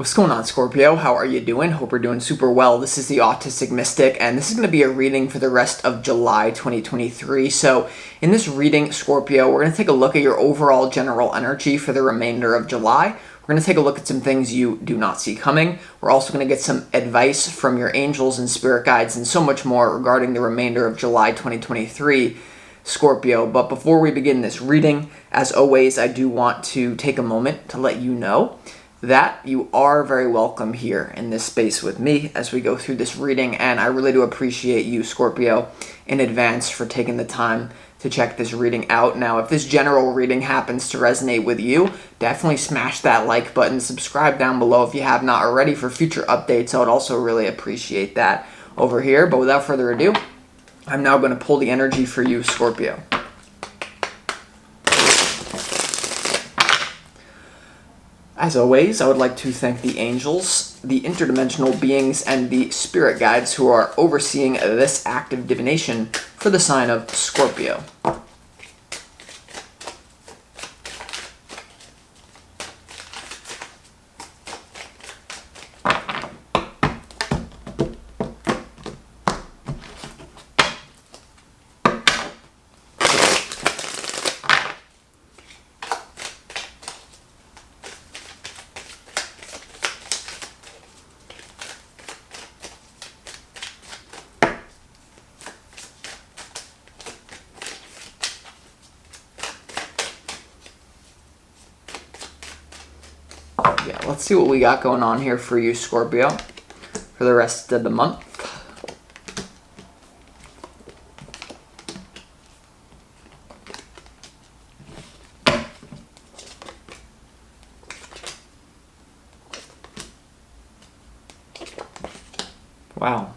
What's going on, Scorpio? How are you doing? Hope you're doing super well. This is the Autistic Mystic, and this is going to be a reading for the rest of July 2023. So in this reading, Scorpio, we're going to take a look at your overall general energy for the remainder of July. We're going to take a look at some things you do not see coming. We're also going to get some advice from your angels and spirit guides and so much more regarding the remainder of July 2023, Scorpio. But before we begin this reading, as always, I do want to take a moment to let you know that you are very welcome here in this space with me as we go through this reading, and I really do appreciate you, Scorpio, in advance for taking the time to check this reading out. Now, if this general reading happens to resonate with you, definitely smash that like button, subscribe down below if you have not already for future updates. I would also really appreciate that over here. But without further ado, I'm now going to pull the energy for you, Scorpio. As always, I would like to thank the angels, the interdimensional beings, and the spirit guides who are overseeing this act of divination for the sign of Scorpio. Yeah, let's see what we got going on here for you, Scorpio, for the rest of the month. Wow.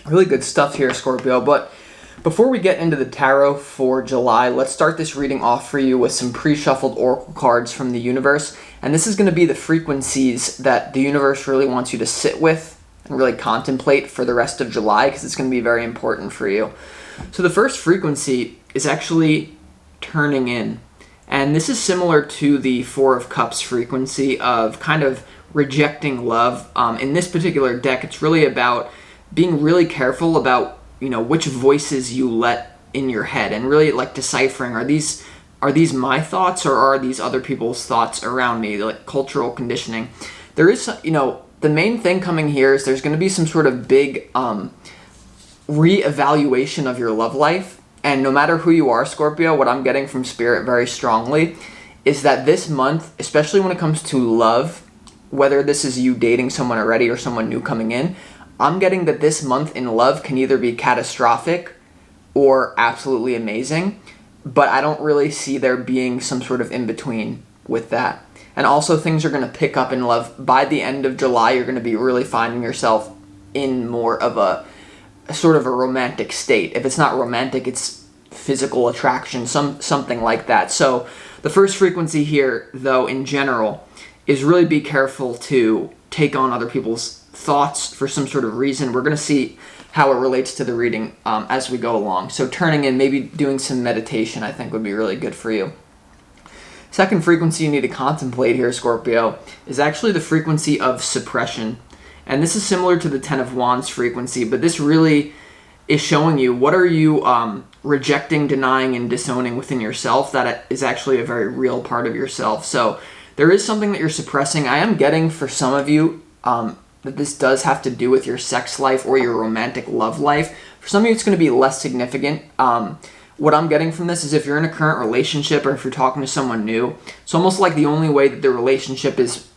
Really good stuff here, Scorpio, but before we get into the tarot for July, let's start this reading off for you with some pre-shuffled oracle cards from the universe. And this is going to be the frequencies that the universe really wants you to sit with and really contemplate for the rest of July, because it's going to be very important for you. So the first frequency is actually turning in. And this is similar to the Four of Cups frequency of kind of rejecting love. In this particular deck, it's really about being really careful about which voices you let in your head, and really like deciphering, are these my thoughts or are these other people's thoughts around me, like cultural conditioning. There is, the main thing coming here is there's going to be some sort of big re-evaluation of your love life. And no matter who you are, Scorpio, what I'm getting from Spirit very strongly is that this month, especially when it comes to love, whether this is you dating someone already or someone new coming in, I'm getting that this month in love can either be catastrophic or absolutely amazing, but I don't really see there being some sort of in-between with that. And also, things are going to pick up in love. By the end of July, you're going to be really finding yourself in more of a sort of a romantic state. If it's not romantic, it's physical attraction, something like that. So the first frequency here, though, in general, is really be careful to take on other people's thoughts for some sort of reason. We're going to see how it relates to the reading as we go along. So turning in, maybe doing some meditation, I think would be really good for you. Second frequency you need to contemplate here, Scorpio, is actually the frequency of suppression. And this is similar to the Ten of Wands frequency, but this really is showing you what are you rejecting, denying, and disowning within yourself that is actually a very real part of yourself. So there is something that you're suppressing. I am getting for some of you that this does have to do with your sex life or your romantic love life. For some of you, it's going to be less significant. What I'm getting from this is if you're in a current relationship or if you're talking to someone new, it's almost like the only way that the relationship is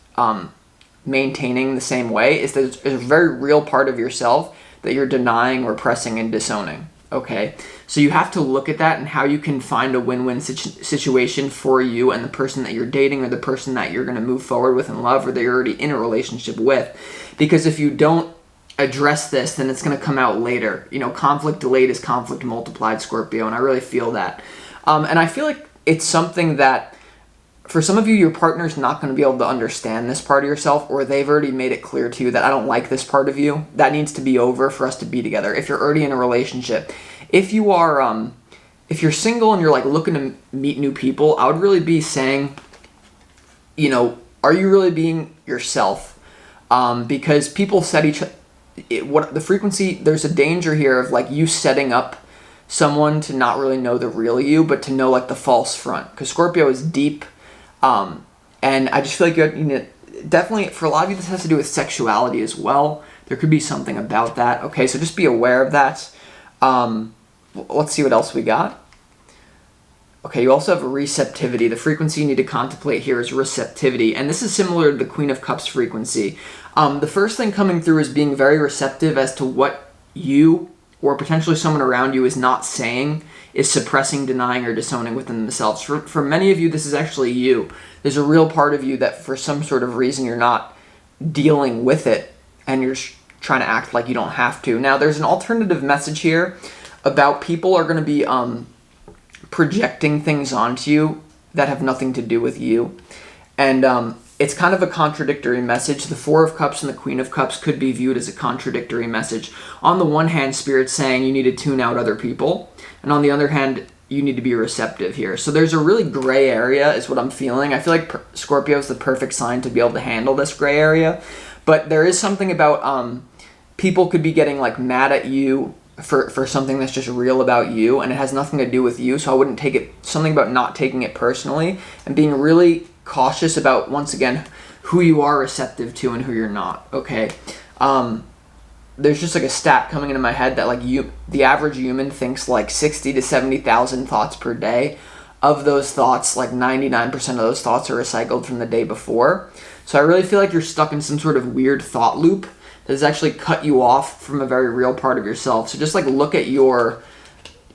maintaining the same way is that it's a very real part of yourself that you're denying, repressing, and disowning. Okay, so you have to look at that and how you can find a win-win situation for you and the person that you're dating or the person that you're going to move forward with in love or that you're already in a relationship with. Because if you don't address this, then it's going to come out later. Conflict delayed is conflict multiplied, Scorpio, and I really feel that. And I feel like it's something that for some of you, your partner's not going to be able to understand this part of yourself, or they've already made it clear to you that I don't like this part of you. That needs to be over for us to be together. If you're already in a relationship, if you are, if you're single and you're like looking to meet new people, I would really be saying, are you really being yourself? Because people set the frequency, there's a danger here of like you setting up someone to not really know the real you, but to know like the false front. Because Scorpio is deep, and I just feel like you need to, definitely for a lot of you this has to do with sexuality as well. There could be something about that. Okay, so just be aware of that. Let's see what else we got. Okay, you also have a receptivity. The frequency you need to contemplate here is receptivity, and this is similar to the Queen of Cups frequency. The first thing coming through is being very receptive as to what you or potentially someone around you is not saying, is suppressing, denying, or disowning within themselves. For many of you, this is actually you. There's a real part of you that for some sort of reason you're not dealing with it, and you're trying to act like you don't have to. Now, there's an alternative message here about people are going to be projecting things onto you that have nothing to do with you. And it's kind of a contradictory message. The Four of Cups and the Queen of Cups could be viewed as a contradictory message. On the one hand, Spirit's saying you need to tune out other people. And on the other hand, you need to be receptive here. So there's a really gray area is what I'm feeling. I feel like Scorpio is the perfect sign to be able to handle this gray area. But there is something about people could be getting like mad at you for something that's just real about you, and it has nothing to do with you. So I wouldn't take it, something about not taking it personally and being really cautious about, once again, who you are receptive to and who you're not. Okay. There's just like a stat coming into my head that like the average human thinks like 60 to 70,000 thoughts per day. Of those thoughts, like 99% of those thoughts are recycled from the day before. So I really feel like you're stuck in some sort of weird thought loop that has actually cut you off from a very real part of yourself. So just like look at your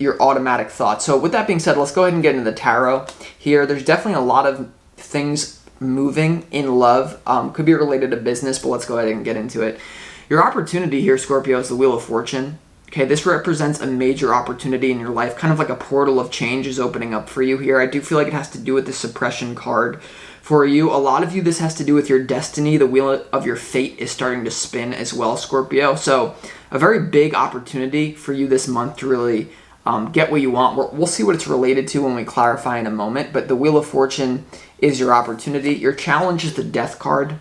automatic thoughts. So with that being said, let's go ahead and get into the tarot here. There's definitely a lot of things moving in love. Could be related to business, but let's go ahead and get into it. Your opportunity here, Scorpio, is the Wheel of Fortune. Okay, this represents a major opportunity in your life, kind of like a portal of change is opening up for you here. I do feel like it has to do with the suppression card. For you, a lot of you, this has to do with your destiny. The wheel of your fate is starting to spin as well, Scorpio. So a very big opportunity for you this month to really get what you want. We'll see what it's related to when we clarify in a moment, but the Wheel of Fortune is your opportunity. Your challenge is the Death card.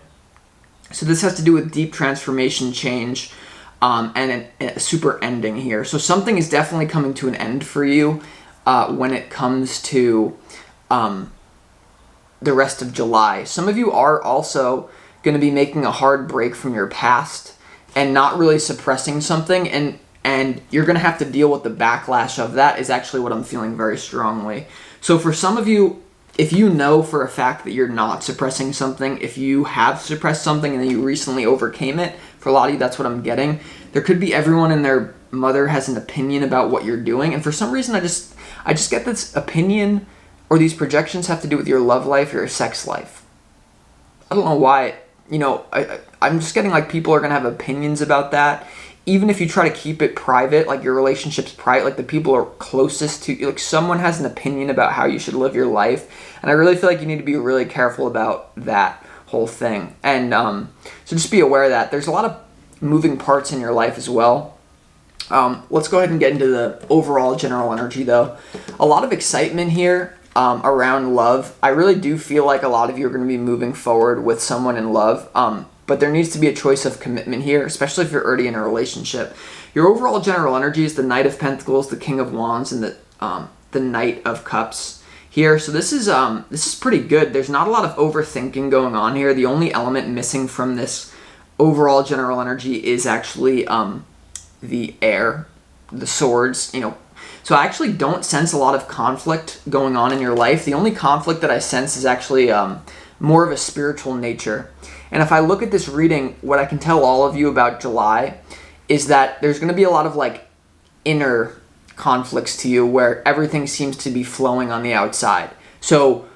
So this has to do with deep transformation, change, and a super ending here. So something is definitely coming to an end for you when it comes to the rest of July. Some of you are also going to be making a hard break from your past and not really suppressing something, and you're going to have to deal with the backlash of that is actually what I'm feeling very strongly. So for some of you, if you know for a fact that you're not suppressing something, if you have suppressed something and then you recently overcame it, for a lot of you, that's what I'm getting. There could be everyone and their mother has an opinion about what you're doing, and for some reason I just get this opinion or these projections have to do with your love life, your sex life. I don't know why, I'm just getting like people are going to have opinions about that. Even if you try to keep it private, like your relationship's private, like the people are closest to you, like someone has an opinion about how you should live your life. And I really feel like you need to be really careful about that whole thing. And so just be aware of that. There's a lot of moving parts in your life as well. Let's go ahead and get into the overall general energy though. A lot of excitement here. Around love. I really do feel like a lot of you are going to be moving forward with someone in love, but there needs to be a choice of commitment here, especially if you're already in a relationship. Your overall general energy is the Knight of Pentacles, the King of Wands, and the Knight of Cups here. So this is pretty good. There's not a lot of overthinking going on here. The only element missing from this overall general energy is actually the air, the swords, So I actually don't sense a lot of conflict going on in your life. The only conflict that I sense is actually more of a spiritual nature. And if I look at this reading, what I can tell all of you about July is that there's going to be a lot of like inner conflicts to you where everything seems to be flowing on the outside. So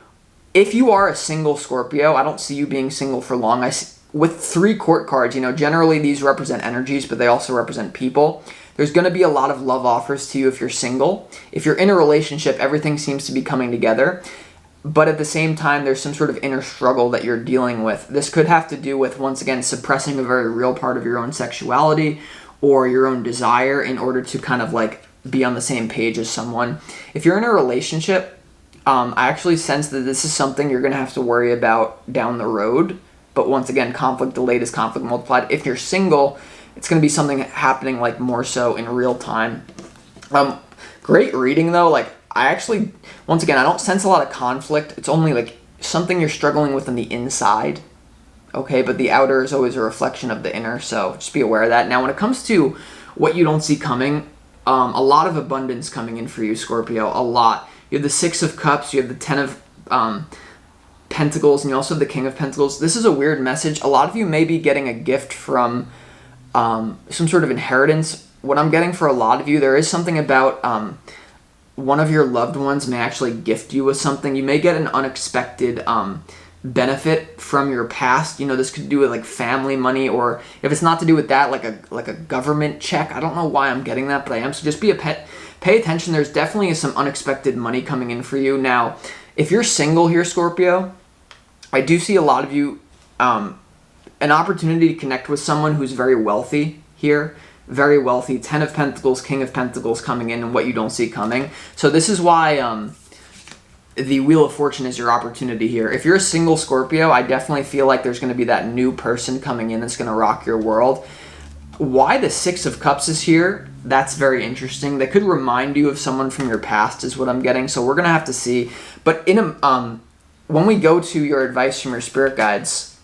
if you are a single Scorpio, I don't see you being single for long. With 3 court cards, generally these represent energies, but they also represent people. There's going to be a lot of love offers to you if you're single. If you're in a relationship, everything seems to be coming together. But at the same time, there's some sort of inner struggle that you're dealing with. This could have to do with, once again, suppressing a very real part of your own sexuality or your own desire in order to kind of like be on the same page as someone. If you're in a relationship, I actually sense that this is something you're going to have to worry about down the road. But once again, conflict delayed is conflict multiplied. If you're single, it's going to be something happening like more so in real time. Great reading though. Like I actually, once again, I don't sense a lot of conflict. It's only like something you're struggling with on the inside. Okay, but the outer is always a reflection of the inner, so just be aware of that. Now, when it comes to what you don't see coming, a lot of abundance coming in for you, Scorpio, a lot. You have the Six of Cups, you have the Ten of Pentacles, and you also have the King of Pentacles. This is a weird message. A lot of you may be getting a gift from some sort of inheritance. What I'm getting for a lot of you, there is something about one of your loved ones may actually gift you with something. You may get an unexpected benefit from your past. You know, this could do with like family money, or if it's not to do with that, like a government check. I don't know why I'm getting that, but I am. So just pay attention. There's definitely some unexpected money coming in for you. Now, if you're single here, Scorpio, I do see a lot of you an opportunity to connect with someone who's very wealthy here. Very wealthy. 10 of Pentacles, King of Pentacles coming in, and what you don't see coming. So this is why the Wheel of Fortune is your opportunity here. If you're a single Scorpio, I definitely feel like there's going to be that new person coming in that's going to rock your world. Why the Six of Cups is here, that's very interesting. They could remind you of someone from your past is what I'm getting. So we're going to have to see. But when we go to your advice from your spirit guides,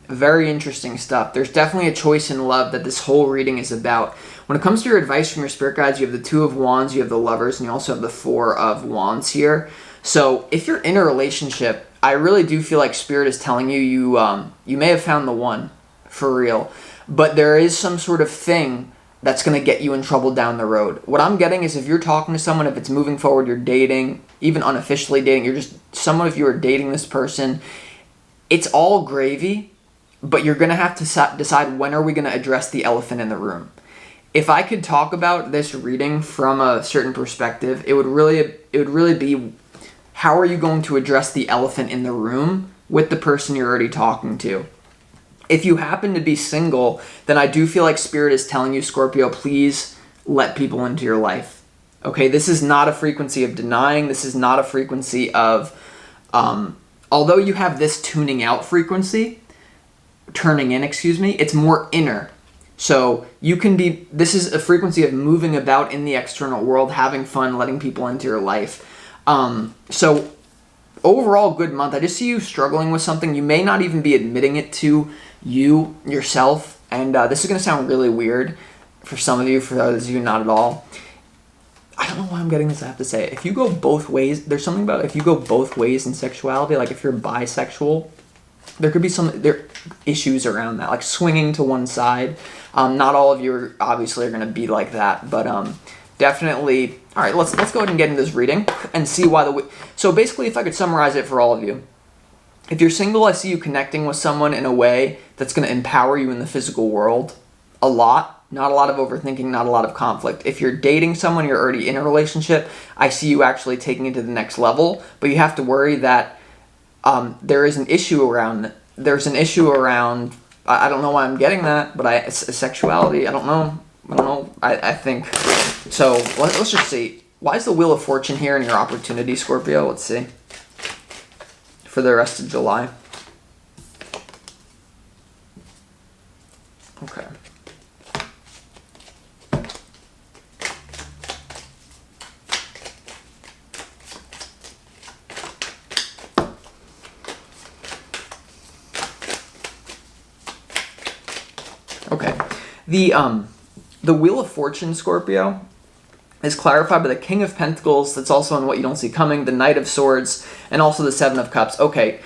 very interesting stuff. There's definitely a choice in love that this whole reading is about. When it comes to your advice from your spirit guides, you have the Two of Wands, you have the Lovers, and you also have the Four of Wands here. So if you're in a relationship, I really do feel like Spirit is telling you you may have found the one for real, but there is some sort of thing that's going to get you in trouble down the road. What I'm getting is if you're talking to someone, if it's moving forward, you're dating, even unofficially dating, you're just someone, if you are dating this person, it's all gravy, but you're going to have to decide when are we going to address the elephant in the room. If I could talk about this reading from a certain perspective, it would really be, how are you going to address the elephant in the room with the person you're already talking to? If you happen to be single, then I do feel like Spirit is telling you, Scorpio, please let people into your life. Okay, this is not a frequency of denying. This is not a frequency of, although you have this tuning in, it's more inner. So you can be, this is a frequency of moving about in the external world, having fun, letting people into your life. So overall, good month. I just see you struggling with something. You may not even be admitting it to yourself. And this is going to sound really weird for some of you, for others of you, not at all. I don't know why I'm getting this, I have to say. If you go both ways, there's something about if you go both ways in sexuality, like if you're bisexual, there could be there issues around that, like swinging to one side. Not all of you obviously are going to be like that, but definitely. All right, let's go ahead and get into this reading and see why so basically, if I could summarize it for all of you, if you're single, I see you connecting with someone in a way that's going to empower you in the physical world a lot. Not a lot of overthinking, not a lot of conflict. If you're dating someone, you're already in a relationship, I see you actually taking it to the next level, but you have to worry that there's an issue around, I don't know why I'm getting that, but sexuality, I don't know, I think, so let's just see. Why is the Wheel of Fortune here in your opportunity, Scorpio? Let's see. For the rest of July. Okay. Okay. The Wheel of Fortune, Scorpio, is clarified by the King of Pentacles, that's also on what you don't see coming, the Knight of Swords, and also the Seven of Cups. Okay,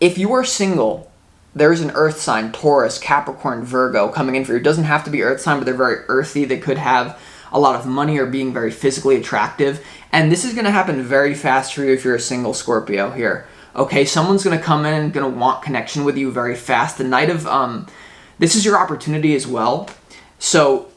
if you are single, there is an earth sign, Taurus, Capricorn, Virgo, coming in for you. It doesn't have to be earth sign, but they're very earthy. They could have a lot of money or being very physically attractive. And this is going to happen very fast for you if you're a single Scorpio here. Okay, someone's going to come in and going to want connection with you very fast. The Knight of, this is your opportunity as well. So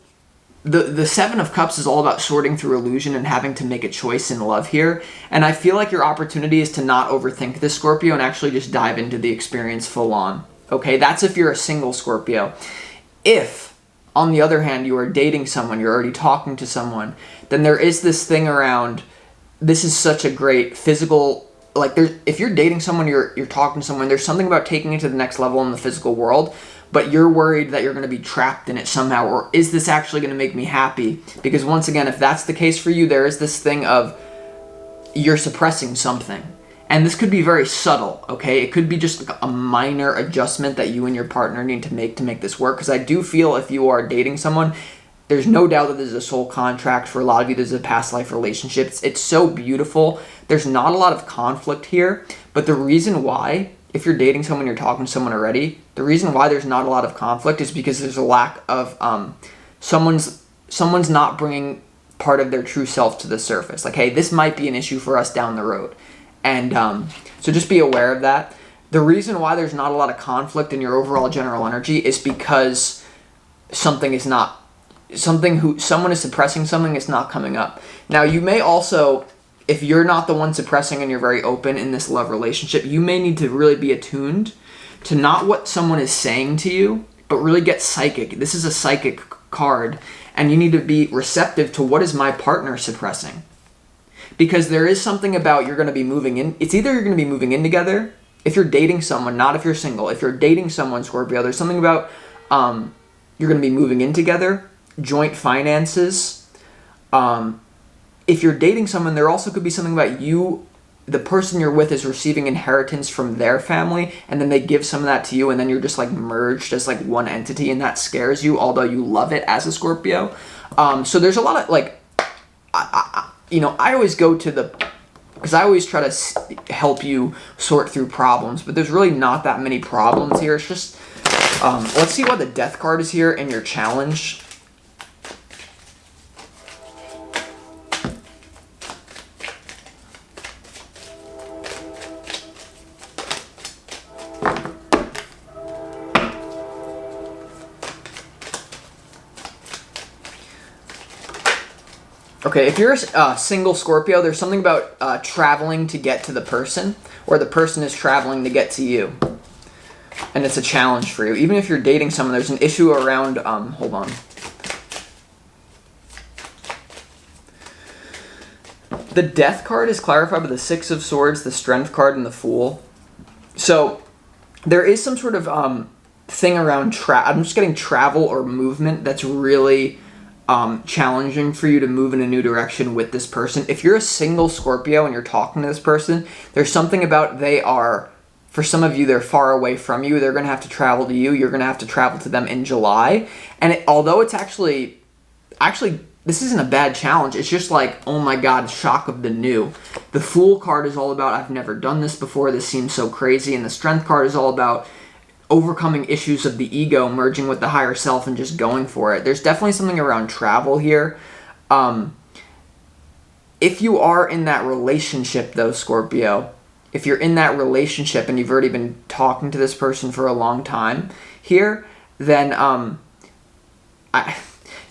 the Seven of Cups is all about sorting through illusion and having to make a choice in love here. And I feel like your opportunity is to not overthink this, Scorpio, and actually just dive into the experience full on. Okay, that's if you're a single Scorpio. If, on the other hand, you are dating someone, you're already talking to someone, then there is this thing around this is such a great physical, like if you're dating someone, you're talking to someone, there's something about taking it to the next level in the physical world, but you're worried that you're going to be trapped in it somehow, or is this actually going to make me happy? Because once again, if that's the case for you, there is this thing of you're suppressing something. And this could be very subtle, okay? It could be just like a minor adjustment that you and your partner need to make this work. Because I do feel if you are dating someone, there's no doubt that this is a soul contract. For a lot of you, this is a past life relationship. It's so beautiful. There's not a lot of conflict here. But the reason why, if you're dating someone, you're talking to someone already, the reason why there's not a lot of conflict is because there's a lack of, someone's not bringing part of their true self to the surface. Like, hey, this might be an issue for us down the road. And so just be aware of that. The reason why there's not a lot of conflict in your overall general energy is because someone is suppressing something is not coming up. Now, you may also, if you're not the one suppressing and you're very open in this love relationship, you may need to really be attuned to not what someone is saying to you, but really get psychic. This is a psychic card, and you need to be receptive to what is my partner suppressing. Because there is something about you're going to be moving in. It's either you're going to be moving in together, if you're dating someone, not if you're single. If you're dating someone, Scorpio, there's something about you're going to be moving in together, joint finances. If you're dating someone, there also could be something about you, the person you're with is receiving inheritance from their family, and then they give some of that to you, and then you're just like merged as like one entity, and that scares you, although you love it as a Scorpio. So there's a lot of like, I always go to because I always try to help you sort through problems, but there's really not that many problems here. It's just, let's see why the Death card is here in your challenge. Okay, if you're a single Scorpio, there's something about traveling to get to the person, or the person is traveling to get to you. And it's a challenge for you. Even if you're dating someone, there's an issue around, hold on. The Death card is clarified by the Six of Swords, the Strength card, and the Fool. So there is some sort of thing around I'm just getting travel or movement that's really challenging for you to move in a new direction with this person. If you're a single Scorpio and you're talking to this person, there's something about for some of you, they're far away from you. They're going to have to travel to you. You're going to have to travel to them in July. And although it's actually, this isn't a bad challenge. It's just like, oh my God, shock of the new. The Fool card is all about, I've never done this before. This seems so crazy. And the Strength card is all about overcoming issues of the ego, merging with the higher self, and just going for it. There's definitely something around travel here. If you are in that relationship, though, Scorpio, if you're in that relationship and you've already been talking to this person for a long time here, then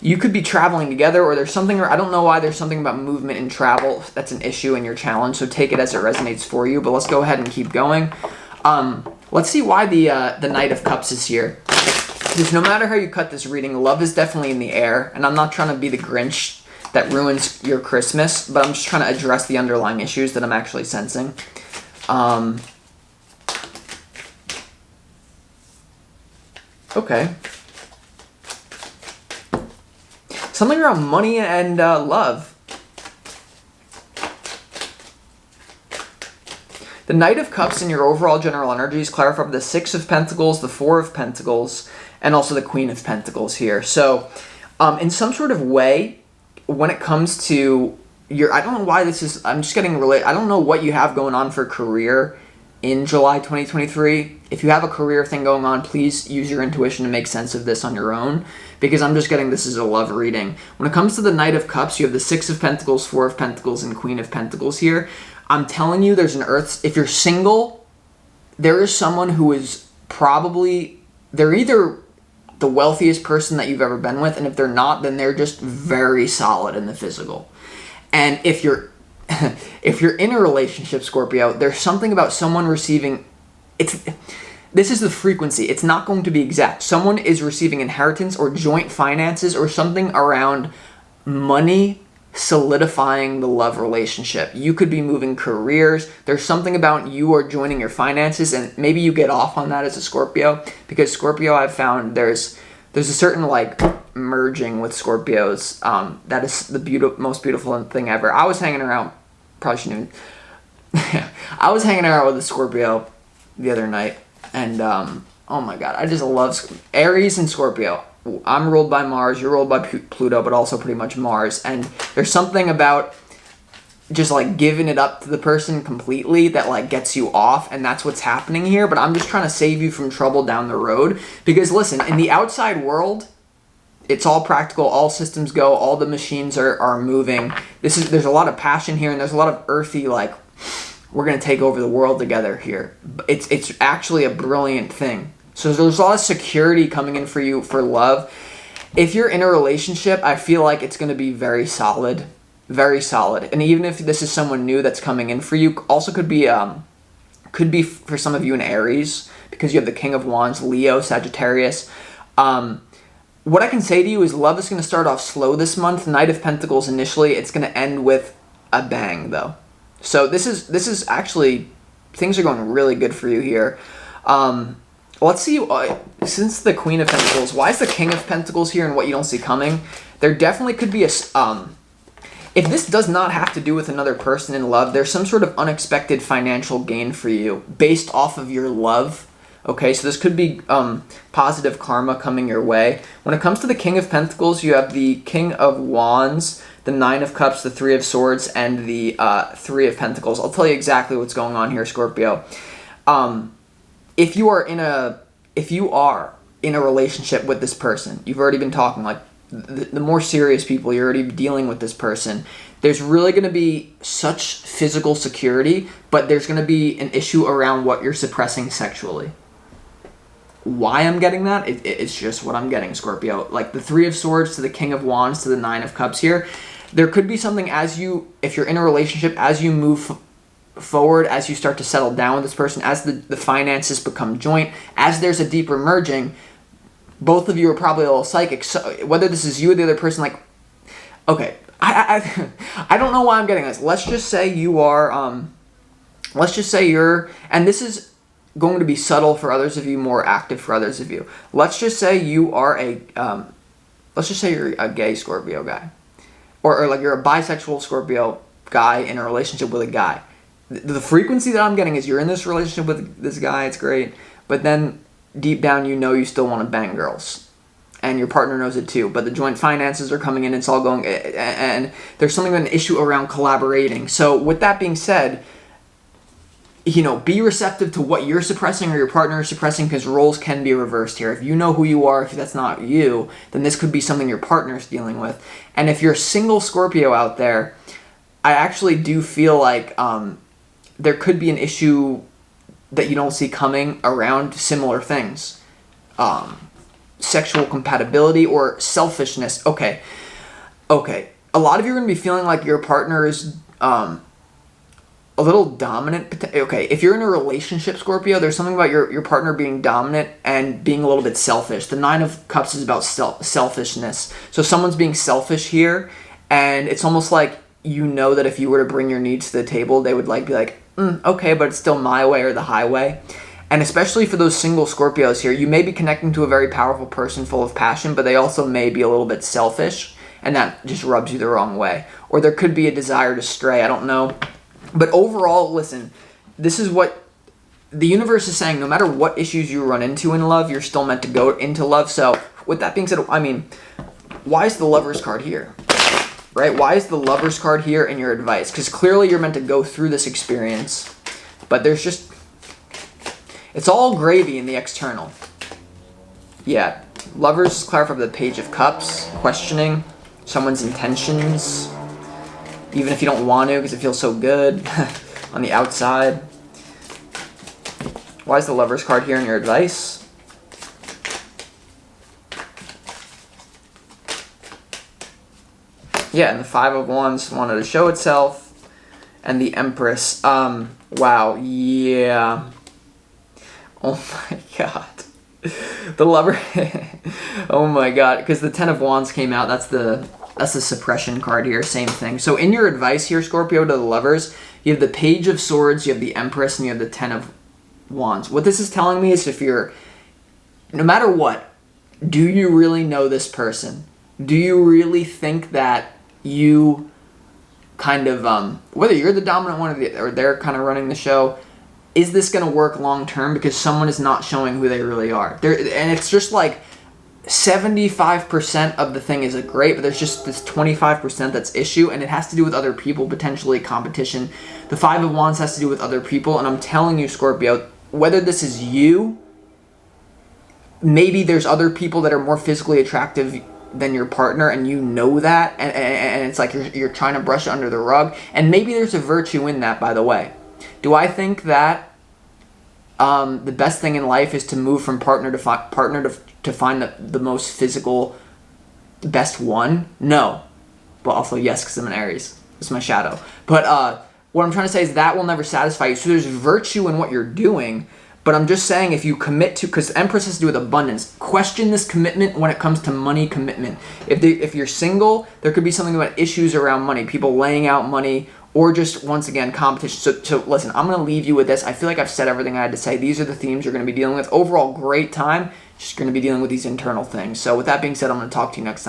you could be traveling together, or there's something, I don't know why there's something about movement and travel that's an issue in your challenge, so take it as it resonates for you, but let's go ahead and keep going. Let's see why the Knight of Cups is here. Because no matter how you cut this reading, love is definitely in the air. And I'm not trying to be the Grinch that ruins your Christmas, but I'm just trying to address the underlying issues that I'm actually sensing. Okay. Something around money and love. The Knight of Cups in your overall general energies clarify the Six of Pentacles, the Four of Pentacles, and also the Queen of Pentacles here. So, in some sort of way, when it comes to I don't know why this is, I'm just getting related. I don't know what you have going on for career in July 2023. If you have a career thing going on, please use your intuition to make sense of this on your own, because I'm just getting this as a love reading. When it comes to the Knight of Cups, you have the Six of Pentacles, Four of Pentacles, and Queen of Pentacles here. I'm telling you, there's an earth. If you're single, there is someone who is they're either the wealthiest person that you've ever been with, and if they're not, then they're just very solid in the physical. And if you're in a relationship, Scorpio, there's something about someone receiving, this is the frequency. It's not going to be exact. Someone is receiving inheritance or joint finances or something around money, solidifying the love relationship. You could be moving careers. There's something about you or joining your finances, and maybe you get off on that as a Scorpio, because Scorpio, I've found there's a certain like merging with Scorpios. That is the most beautiful thing ever. I was hanging around, probably shouldn't even, I was hanging out with a Scorpio the other night, and oh my god, I just love Aries and Scorpio. I'm ruled by Mars, you're ruled by Pluto, but also pretty much Mars. And there's something about just like giving it up to the person completely that like gets you off, and that's what's happening here. But I'm just trying to save you from trouble down the road, because listen, in the outside world, it's all practical, all systems go, all the machines are moving. There's a lot of passion here, and there's a lot of earthy, like, we're gonna take over the world together here. It's actually a brilliant thing. So there's a lot of security coming in for you for love. If you're in a relationship, I feel like it's going to be very solid. Very solid. And even if this is someone new that's coming in for you, also could be for some of you an Aries, because you have the King of Wands, Leo, Sagittarius. What I can say to you is love is going to start off slow this month. Knight of Pentacles initially. It's going to end with a bang, though. So this is actually, things are going really good for you here. Let's see, since the Queen of Pentacles, why is the King of Pentacles here and what you don't see coming? There definitely could be if this does not have to do with another person in love, there's some sort of unexpected financial gain for you based off of your love. Okay, so this could be positive karma coming your way. When it comes to the King of Pentacles, you have the King of Wands, the Nine of Cups, the Three of Swords, and the Three of Pentacles. I'll tell you exactly what's going on here, Scorpio. If you are in a relationship with this person, you've already been talking, like the more serious people, you're already dealing with this person, there's really going to be such physical security, but there's going to be an issue around what you're suppressing sexually. Why I'm getting that? It's just what I'm getting, Scorpio. Like the Three of Swords to the King of Wands to the Nine of Cups here, there could be something if you're in a relationship, as you move forward, as you start to settle down with this person, as the finances become joint, as there's a deeper merging, both of you are probably a little psychic. So whether this is you or the other person, like, okay, I don't know why I'm getting this. Let's just say you are, let's just say you're, and this is going to be subtle for others of you, more active for others of you. Let's just say you are let's just say you're a gay Scorpio guy, or like you're a bisexual Scorpio guy in a relationship with a guy. The frequency that I'm getting is you're in this relationship with this guy, it's great, but then deep down you still want to bang girls, and your partner knows it too, but the joint finances are coming in, it's all going, and there's something of an issue around collaborating. So with that being said, be receptive to what you're suppressing or your partner is suppressing, because roles can be reversed here. If you know who you are, if that's not you, then this could be something your partner's dealing with. And if you're a single Scorpio out there, I actually do feel like there could be an issue that you don't see coming around similar things. Sexual compatibility or selfishness. Okay. A lot of you are going to be feeling like your partner is a little dominant. Okay, if you're in a relationship, Scorpio, there's something about your partner being dominant and being a little bit selfish. The Nine of Cups is about selfishness. So someone's being selfish here, and it's almost like that if you were to bring your needs to the table, they would be like, okay, but it's still my way or the highway. And especially for those single Scorpios here, you may be connecting to a very powerful person full of passion, but they also may be a little bit selfish, and that just rubs you the wrong way. Or there could be a desire to stray, I don't know. But overall, listen, this is what the universe is saying. No matter what issues you run into in love, you're still meant to go into love. So with that being said, why is the Lover's card here? Right? Why is the Lover's card here in your advice? Because clearly you're meant to go through this experience, but it's all gravy in the external. Yeah, Lovers clarify the Page of Cups, questioning someone's intentions, even if you don't want to because it feels so good on the outside. Why is the Lover's card here in your advice? Yeah, and the Five of Wands wanted to show itself, and the Empress. Wow, yeah. Oh my god. The Lover. Oh my god, because the Ten of Wands came out. That's the That's the suppression card here, same thing. So in your advice here, Scorpio, to the lovers, you have the Page of Swords, you have the Empress, and you have the Ten of Wands. What this is telling me is if you're, no matter what, do you really know this person? Do you really think that you kind of, whether you're the dominant one or they're kind of running the show, is this going to work long term? Because someone is not showing who they really are. And it's just like 75% of the thing is great, but there's just this 25% that's issue, and it has to do with other people, potentially competition. The Five of Wands has to do with other people, and I'm telling you, Scorpio, whether this is you, maybe there's other people that are more physically attractive than your partner, and you know that, and it's like you're trying to brush it under the rug, and maybe there's a virtue in that, by the way. Do I think that the best thing in life is to move from partner to find the most physical, best one? No. But also yes, because I'm an Aries. It's my shadow. But what I'm trying to say is that will never satisfy you. So there's virtue in what you're doing, but I'm just saying if you commit to, because Empress has to do with abundance, question this commitment when it comes to money commitment. If you're single, there could be something about issues around money, people laying out money, or just, once again, competition. So listen, I'm going to leave you with this. I feel like I've said everything I had to say. These are the themes you're going to be dealing with. Overall, great time. Just going to be dealing with these internal things. So with that being said, I'm going to talk to you next time.